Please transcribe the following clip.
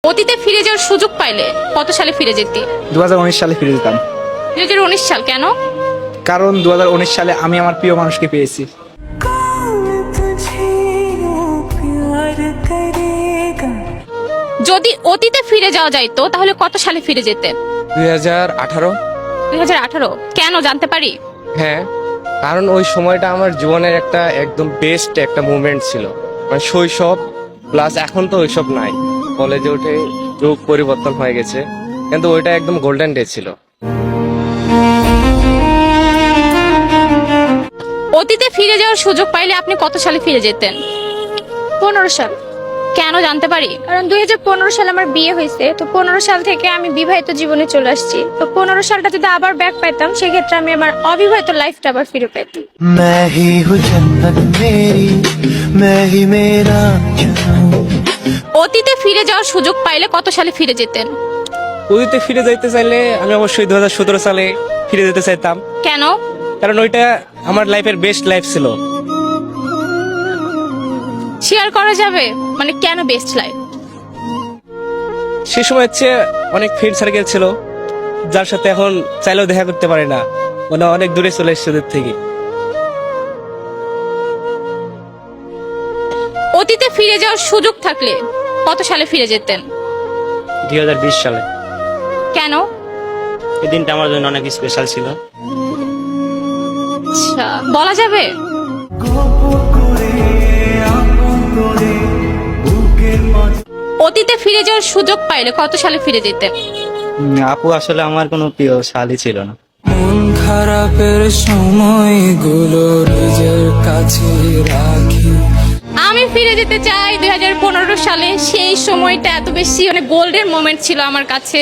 অতীতে ফিরে যাওয়ার সুযোগ পাইলে কত সালে ফিরে যেতে? 2019 সালে ফিরে যেতাম। 2019 সাল কেন? কারণ 2019 সালে আমি আমার প্রিয় মানুষকে পেয়েছি। যদি অতীতে ফিরে যাওয়া যাইতো তাহলে কত সালে ফিরে যেতেন? 2018। 2018 কেন জানতে পারি? হ্যাঁ, কারণ ওই সময়টা আমার জীবনের একটা একদম বেস্ট একটা মুভমেন্ট ছিল। মানে শৈশব প্লাস এখন তো ওইসব নাই, কলেজে উঠে যুগ পরিবর্তন হয়ে গেছে, কিন্তু ওইটা একদম গোল্ডেন ডে ছিল। অতীতে ফিরে যাওয়ার সুযোগ পাইলে আপনি কত সালে ফিরে যেতেন? 15 সাল। কেন জানতে পারি? কারণ 2015 সালে আমার বিয়ে হয়েছে, তো 15 সাল থেকে আমি বিবাহিত জীবনে চলে আসছি। তো 15 সালটা যদি আবার ব্যাক পাইতাম, সেক্ষেত্রে আমি আমার অবিবাহিত লাইফটা আবার ফিরে পেতাম। मैं ही हूँ जन्नत मेरी, मैं ही मेरा जानू। অতীতে ফিরে যাওয়ার সুযোগ পাইলে কত সালে ফিরে যেতেন? অতীতে ফিরে যাইতে চাইলে আমি অবশ্যই 2017 সালে ফিরে যেতে চাইতাম। কেন? কারণ ওইটা আমার লাইফের বেস্ট লাইফ ছিল। শেয়ার করা যাবে মানে কেন বেস্ট লাইফ? সে সময় হচ্ছে অনেক ফ্রেন্ড সার্কেল ছিল, যার সাথে এখন চাইলেও দেখা করতে পারে না, মানে অনেক দূরে চলে এসেছে ওদের থেকে। অতীতে ফিরে যাওয়ার সুযোগ থাকলে কত সালে ফিরে যেতেন? 2020 সালে। কেন? এই দিনটা আমার জন্য অনেক স্পেশাল ছিল। আচ্ছা, বলা যাবে? অতীতে ফিরে যাওয়ার সুযোগ পাইলে কত সালে ফিরে যেতেন? আপু আসলে আমার কোনো প্রিয় শালী ছিল না। মন খারাপের সময়গুলো নিজের কাছে রাখি। আমি ফিরে যেতে চাই 2015 সালে। সেই সময়টা এত বেশি মানে গোল্ডেন মোমেন্ট ছিল আমার কাছে।